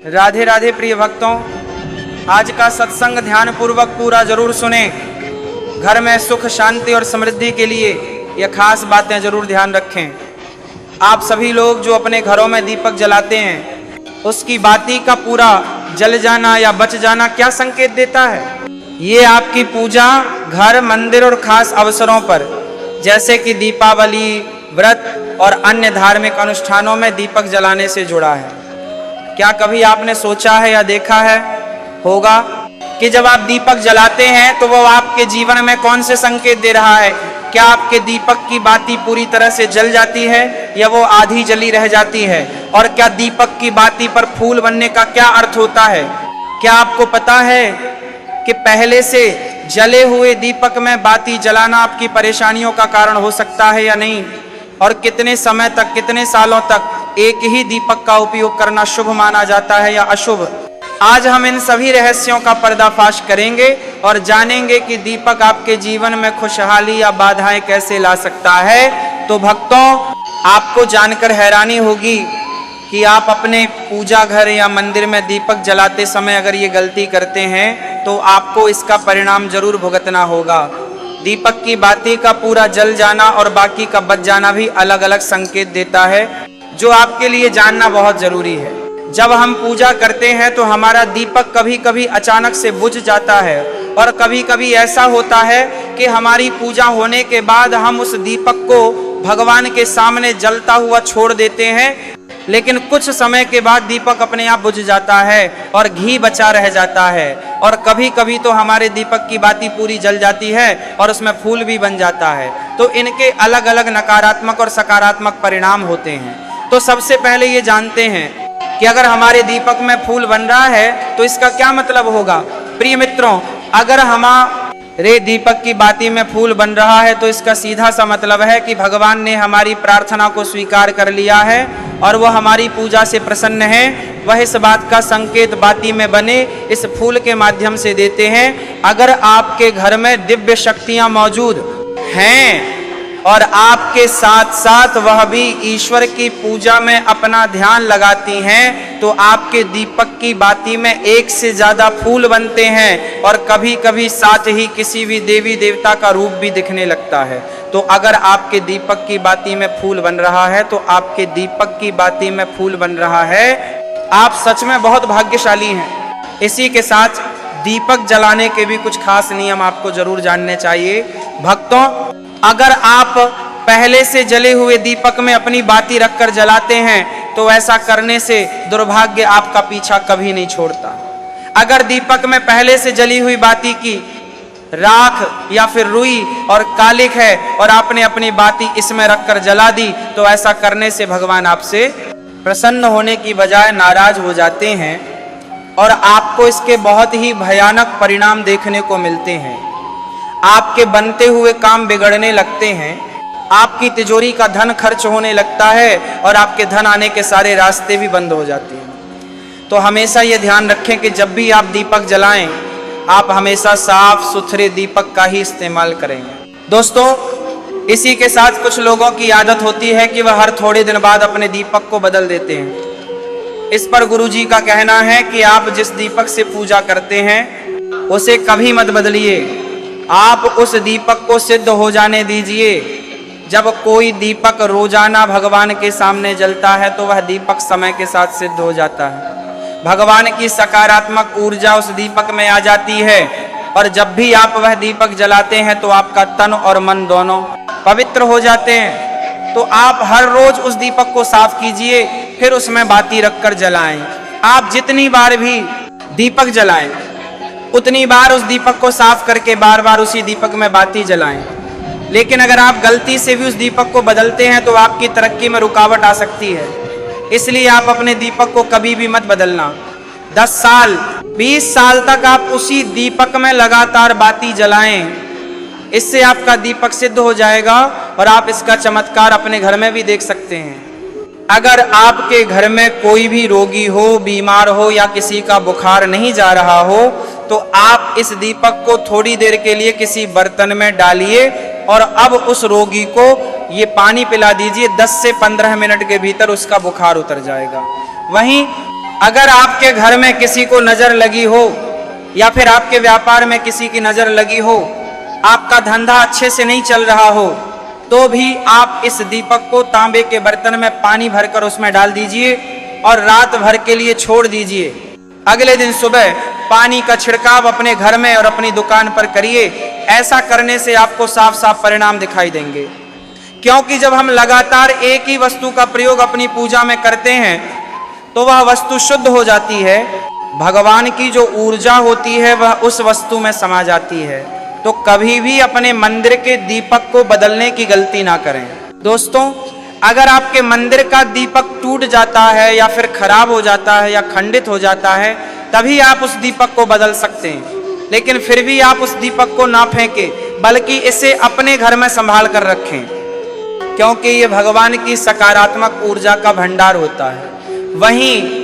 राधे राधे प्रिय भक्तों, आज का सत्संग ध्यान पूर्वक पूरा जरूर सुने। घर में सुख शांति और समृद्धि के लिए यह खास बातें जरूर ध्यान रखें। आप सभी लोग जो अपने घरों में दीपक जलाते हैं, उसकी बाती का पूरा जल जाना या बच जाना क्या संकेत देता है? ये आपकी पूजा घर, मंदिर और खास अवसरों पर जैसे कि दीपावली, व्रत और अन्य धार्मिक अनुष्ठानों में दीपक जलाने से जुड़ा है। क्या कभी आपने सोचा है या देखा है होगा कि जब आप दीपक जलाते हैं तो वो आपके जीवन में कौन से संकेत दे रहा है? क्या आपके दीपक की बाती पूरी तरह से जल जाती है या वो आधी जली रह जाती है? और क्या दीपक की बाती पर फूल बनने का क्या अर्थ होता है? क्या आपको पता है कि पहले से जले हुए दीपक में बाती जलाना आपकी परेशानियों का कारण हो सकता है या नहीं? और कितने समय तक, कितने सालों तक एक ही दीपक का उपयोग करना शुभ माना जाता है या अशुभ? आज हम इन सभी रहस्यों का पर्दाफाश करेंगे और जानेंगे कि दीपक आपके जीवन में खुशहाली या बाधाएं कैसे ला सकता है। तो भक्तों, आपको जानकर हैरानी होगी कि आप अपने पूजा घर या मंदिर में दीपक जलाते समय अगर ये गलती करते हैं तो आपको इसका परिणाम जरूर भुगतना होगा। दीपक की बाती का पूरा जल जाना और बाकी का बच जाना भी अलग अलग संकेत देता है, जो आपके लिए जानना बहुत जरूरी है। जब हम पूजा करते हैं तो हमारा दीपक कभी कभी अचानक से बुझ जाता है और कभी कभी ऐसा होता है कि हमारी पूजा होने के बाद हम उस दीपक को भगवान के सामने जलता हुआ छोड़ देते हैं, लेकिन कुछ समय के बाद दीपक अपने आप बुझ जाता है और घी बचा रह जाता है। और कभी कभी तो हमारे दीपक की बाती पूरी जल जाती है और उसमें फूल भी बन जाता है। तो इनके अलग अलग नकारात्मक और सकारात्मक परिणाम होते हैं। तो सबसे पहले ये जानते हैं कि अगर हमारे दीपक में फूल बन रहा है तो इसका क्या मतलब होगा? प्रिय मित्रों, अगर हमारे दीपक की बाती में फूल बन रहा है तो इसका सीधा सा मतलब है कि भगवान ने हमारी प्रार्थना को स्वीकार कर लिया है और वह हमारी पूजा से प्रसन्न है। वह इस बात का संकेत बाती में बने इस फूल के माध्यम से देते हैं। अगर आपके घर में दिव्य शक्तियां मौजूद हैं और आपके साथ साथ वह भी ईश्वर की पूजा में अपना ध्यान लगाती हैं, तो आपके दीपक की बाती में एक से ज्यादा फूल बनते हैं और कभी कभी साथ ही किसी भी देवी देवता का रूप भी दिखने लगता है। तो अगर आपके दीपक की बाती में फूल बन रहा है तो आपके दीपक की बाती में फूल बन रहा है, आप सच में बहुत भाग्यशाली हैं। इसी के साथ दीपक जलाने के भी कुछ खास नियम आपको जरूर जानने चाहिए। भक्तों, अगर आप पहले से जले हुए दीपक में अपनी बाती रखकर जलाते हैं तो ऐसा करने से दुर्भाग्य आपका पीछा कभी नहीं छोड़ता। अगर दीपक में पहले से जली हुई बाती की राख या फिर रुई और कालिक है और आपने अपनी बाती इसमें रखकर जला दी तो ऐसा करने से भगवान आपसे प्रसन्न होने की बजाय नाराज हो जाते हैं और आपको इसके बहुत ही भयानक परिणाम देखने को मिलते हैं। आपके बनते हुए काम बिगड़ने लगते हैं, आपकी तिजोरी का धन खर्च होने लगता है और आपके धन आने के सारे रास्ते भी बंद हो जाते हैं। तो हमेशा ये ध्यान रखें कि जब भी आप दीपक जलाएं, आप हमेशा साफ सुथरे दीपक का ही इस्तेमाल करेंगे। दोस्तों, इसी के साथ कुछ लोगों की आदत होती है कि वह हर थोड़े दिन बाद अपने दीपक को बदल देते हैं। इस पर गुरुजी का कहना है कि आप जिस दीपक से पूजा करते हैं उसे कभी मत बदलिए, आप उस दीपक को सिद्ध हो जाने दीजिए। जब कोई दीपक रोजाना भगवान के सामने जलता है तो वह दीपक समय के साथ सिद्ध हो जाता है। भगवान की सकारात्मक ऊर्जा उस दीपक में आ जाती है और जब भी आप वह दीपक जलाते हैं तो आपका तन और मन दोनों पवित्र हो जाते हैं। तो आप हर रोज उस दीपक को साफ कीजिए, फिर उसमें बाती रखकर जलाएं। आप जितनी बार भी दीपक जलाएं उतनी बार उस दीपक को साफ करके बार बार उसी दीपक में बाती जलाएं। लेकिन अगर आप गलती से भी उस दीपक को बदलते हैं तो आपकी तरक्की में रुकावट आ सकती है। इसलिए आप अपने दीपक को कभी भी मत बदलना। 10 साल 20 साल तक आप उसी दीपक में लगातार बाती जलाएं। इससे आपका दीपक सिद्ध हो जाएगा और आप इसका चमत्कार अपने घर में भी देख सकते हैं। अगर आपके घर में कोई भी रोगी हो, बीमार हो या किसी का बुखार नहीं जा रहा हो तो आप इस दीपक को थोड़ी देर के लिए किसी बर्तन में डालिए और अब उस रोगी को ये पानी पिला दीजिए। 10 से 15 मिनट के भीतर उसका बुखार उतर जाएगा। वहीं अगर आपके घर में किसी को नजर लगी हो या फिर आपके व्यापार में किसी की नजर लगी हो, आपका धंधा अच्छे से नहीं चल रहा हो, तो भी आप इस दीपक को तांबे के बर्तन में पानी भरकर उसमें डाल दीजिए और रात भर के लिए छोड़ दीजिए। अगले दिन सुबह पानी का छिड़काव अपने घर में और अपनी दुकान पर करिए। ऐसा करने से आपको साफ साफ परिणाम दिखाई देंगे, क्योंकि जब हम लगातार एक ही वस्तु का प्रयोग अपनी पूजा में करते हैं तो वह वस्तु शुद्ध हो जाती है। भगवान की जो ऊर्जा होती है वह उस वस्तु में समा जाती है। तो कभी भी अपने मंदिर के दीपक को बदलने की गलती ना करें। दोस्तों, अगर आपके मंदिर का दीपक टूट जाता है या फिर खराब हो जाता है या खंडित हो जाता है, तभी आप उस दीपक को बदल सकते हैं। लेकिन फिर भी आप उस दीपक को ना फेंकें, बल्कि इसे अपने घर में संभाल कर रखें, क्योंकि ये भगवान की सकारात्मक ऊर्जा का भंडार होता है। वहीं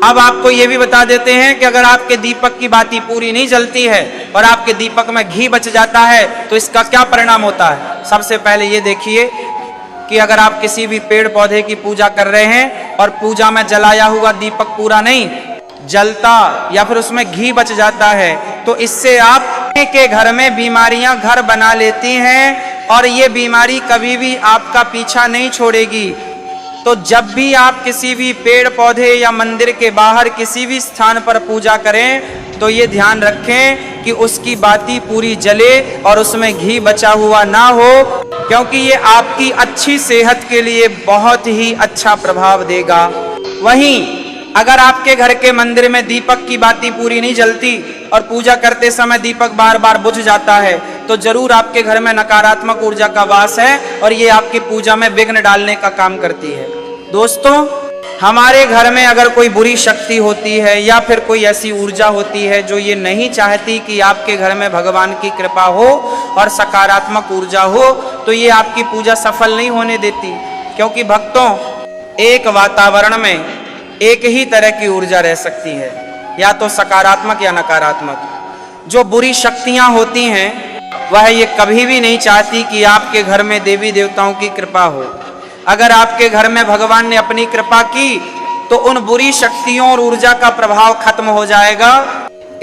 अब आपको ये भी बता देते हैं कि अगर आपके दीपक की बाती पूरी नहीं जलती है और आपके दीपक में घी बच जाता है तो इसका क्या परिणाम होता है। सबसे पहले ये देखिए कि अगर आप किसी भी पेड़ पौधे की पूजा कर रहे हैं और पूजा में जलाया हुआ दीपक पूरा नहीं जलता या फिर उसमें घी बच जाता है, तो इससे आप के घर में बीमारियां घर बना लेती हैं और ये बीमारी कभी भी आपका पीछा नहीं छोड़ेगी। तो जब भी आप किसी भी पेड़ पौधे या मंदिर के बाहर किसी भी स्थान पर पूजा करें तो ये ध्यान रखें कि उसकी बाती पूरी जले और उसमें घी बचा हुआ ना हो, क्योंकि ये आपकी अच्छी सेहत के लिए बहुत ही अच्छा प्रभाव देगा। वहीं अगर आपके घर के मंदिर में दीपक की बाती पूरी नहीं जलती और पूजा करते समय दीपक बार बार बुझ जाता है, तो जरूर आपके घर में नकारात्मक ऊर्जा का वास है और ये आपकी पूजा में विघ्न डालने का काम करती है। दोस्तों, हमारे घर में अगर कोई बुरी शक्ति होती है या फिर कोई ऐसी ऊर्जा होती है जो ये नहीं चाहती कि आपके घर में भगवान की कृपा हो और सकारात्मक ऊर्जा हो, तो ये आपकी पूजा सफल नहीं होने देती। क्योंकि भक्तों, एक वातावरण में एक ही तरह की ऊर्जा रह सकती है, या तो सकारात्मक या नकारात्मक। जो बुरी शक्तियां होती हैं वह ये कभी भी नहीं चाहती कि आपके घर में देवी देवताओं की कृपा हो। अगर आपके घर में भगवान ने अपनी कृपा की तो उन बुरी शक्तियों और ऊर्जा का प्रभाव खत्म हो जाएगा।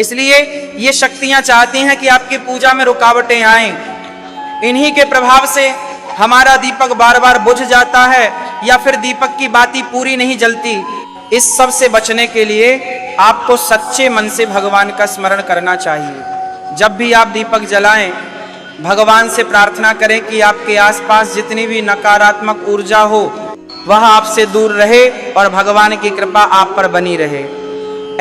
इसलिए ये शक्तियां चाहती हैं कि आपकी पूजा में रुकावटें आएं। इन्हीं के प्रभाव से हमारा दीपक बार बार बुझ जाता है या फिर दीपक की बाती पूरी नहीं जलती। इस सब से बचने के लिए आपको सच्चे मन से भगवान का स्मरण करना चाहिए। जब भी आप दीपक जलाएं, भगवान से प्रार्थना करें कि आपके आसपास जितनी भी नकारात्मक ऊर्जा हो वह आपसे दूर रहे और भगवान की कृपा आप पर बनी रहे।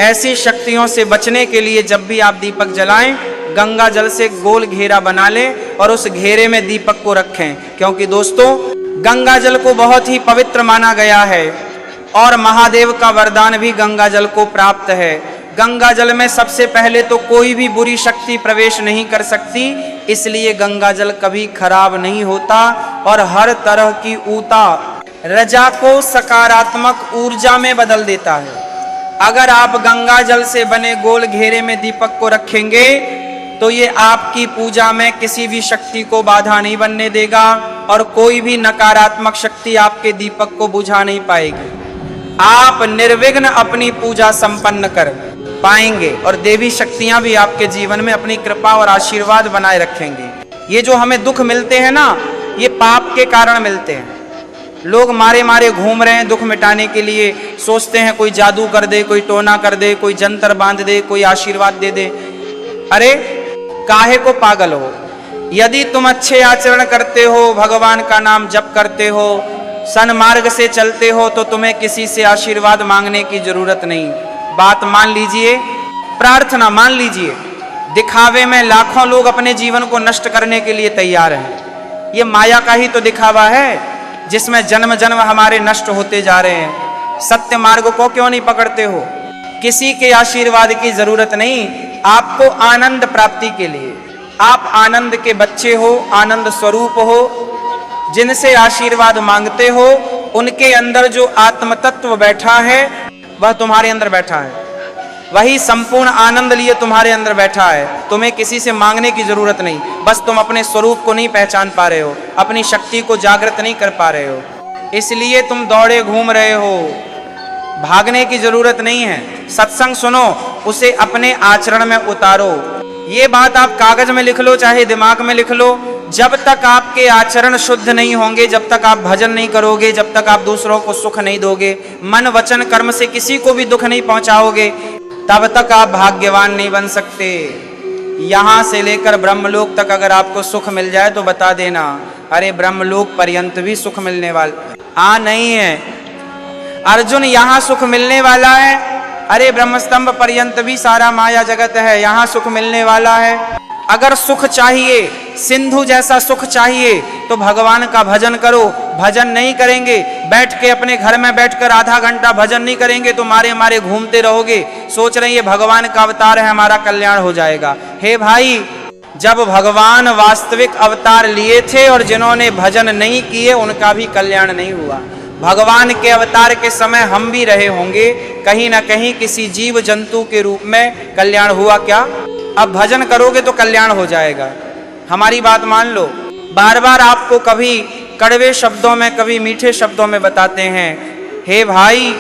ऐसी शक्तियों से बचने के लिए जब भी आप दीपक जलाएं, गंगा जल से गोल घेरा बना लें और उस घेरे में दीपक को रखें, क्योंकि दोस्तों, गंगा जल को बहुत ही पवित्र माना गया है और महादेव का वरदान भी गंगा जल को प्राप्त है। गंगा जल में सबसे पहले तो कोई भी बुरी शक्ति प्रवेश नहीं कर सकती, इसलिए गंगा जल कभी खराब नहीं होता और हर तरह की ऊता रजा को सकारात्मक ऊर्जा में बदल देता है। अगर आप गंगा जल से बने गोल घेरे में दीपक को रखेंगे तो ये आपकी पूजा में किसी भी शक्ति को बाधा नहीं बनने देगा और कोई भी नकारात्मक शक्ति आपके दीपक को बुझा नहीं पाएगी। आप निर्विघ्न अपनी पूजा संपन्न कर पाएंगे और देवी शक्तियां भी आपके जीवन में अपनी कृपा और आशीर्वाद बनाए रखेंगे। ये जो हमें दुख मिलते हैं ना, ये पाप के कारण मिलते हैं। लोग मारे मारे घूम रहे हैं दुख मिटाने के लिए, सोचते हैं कोई जादू कर दे, कोई टोना कर दे, कोई जंतर बांध दे, कोई आशीर्वाद दे दे। अरे काहे को पागल हो? यदि तुम अच्छे आचरण करते हो, भगवान का नाम जप करते हो, सन्मार्ग से चलते हो, तो तुम्हें किसी से आशीर्वाद मांगने की जरूरत नहीं। बात मान लीजिए, प्रार्थना मान लीजिए। दिखावे में लाखों लोग अपने जीवन को नष्ट करने के लिए तैयार हैं। ये माया का ही तो दिखावा है जिसमें जन्म जन्म हमारे नष्ट होते जा रहे हैं। सत्य मार्ग को क्यों नहीं पकड़ते हो? किसी के आशीर्वाद की जरूरत नहीं। आपको आनंद प्राप्ति के लिए, आप आनंद के बच्चे हो, आनंद स्वरूप हो, जिनसे आशीर्वाद मांगते हो उनके अंदर जो आत्म तत्व बैठा है वह तुम्हारे अंदर बैठा है। वही संपूर्ण आनंद लिए तुम्हारे अंदर बैठा है। तुम्हें किसी से मांगने की जरूरत नहीं। बस तुम अपने स्वरूप को नहीं पहचान पा रहे हो, अपनी शक्ति को जागृत नहीं कर पा रहे हो, इसलिए तुम दौड़े घूम रहे हो। भागने की जरूरत नहीं है। सत्संग सुनो, उसे अपने आचरण में उतारो। ये बात आप कागज में लिख लो, चाहे दिमाग में लिख लो। जब तक आपके आचरण शुद्ध नहीं होंगे, जब तक आप भजन नहीं करोगे, जब तक आप दूसरों को सुख नहीं दोगे, मन वचन कर्म से किसी को भी दुख नहीं पहुंचाओगे, तब तक आप भाग्यवान नहीं बन सकते। यहां से लेकर ब्रह्मलोक तक अगर आपको सुख मिल जाए तो बता देना, अरे ब्रह्मलोक पर्यंत भी सुख मिलने वाला नहीं है। अर्जुन, यहां सुख मिलने वाला है, अरे ब्रह्मस्तंभ पर्यंत भी सारा माया जगत है, यहां सुख मिलने वाला है। अगर सुख चाहिए, सिंधु जैसा सुख चाहिए, तो भगवान का भजन करो। भजन नहीं करेंगे, बैठ के अपने घर में बैठकर आधा घंटा भजन नहीं करेंगे तो मारे मारे घूमते रहोगे, सोच रहे ये भगवान का अवतार है, हमारा कल्याण हो जाएगा। हे भाई, जब भगवान वास्तविक अवतार लिए थे और जिन्होंने भजन नहीं किए उनका भी कल्याण नहीं हुआ। भगवान के अवतार के समय हम भी रहे होंगे, कहीं ना कहीं किसी जीव जंतु के रूप में कल्याण हुआ क्या? अब भजन करोगे तो कल्याण हो जाएगा। हमारी बात मान लो। बार बार आपको कभी कड़वे शब्दों में, कभी मीठे शब्दों में बताते हैं, हे भाई,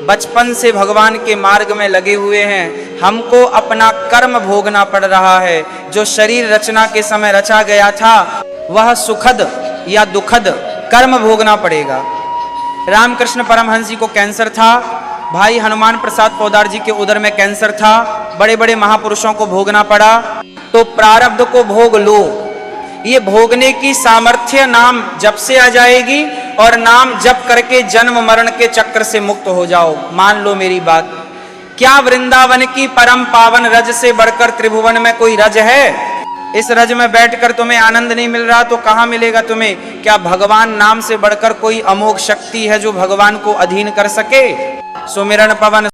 बचपन से भगवान के मार्ग में लगे हुए हैं, हमको अपना कर्म भोगना पड़ रहा है। जो शरीर रचना के समय रचा गया था वह सुखद या दुखद कर्म भोगना पड़ेगा। रामकृष्ण परमहंस जी को कैंसर था, भाई हनुमान प्रसाद पोद्दार जी के उदर में कैंसर था, बड़े बड़े महापुरुषों को भोगना पड़ा। तो प्रारब्ध को भोग लो, ये भोगने की सामर्थ्य नाम जप से आ जाएगी और नाम जप करके जन्म मरण के चक्र से मुक्त हो जाओ। मान लो मेरी बात। क्या वृंदावन की परम पावन रज से बढ़कर त्रिभुवन में कोई रज है? इस रज में बैठकर तुम्हें आनंद नहीं मिल रहा तो कहां मिलेगा तुम्हें? क्या भगवान नाम से बढ़कर कोई अमोघ शक्ति है जो भगवान को अधीन कर सके? सुमिरन पवन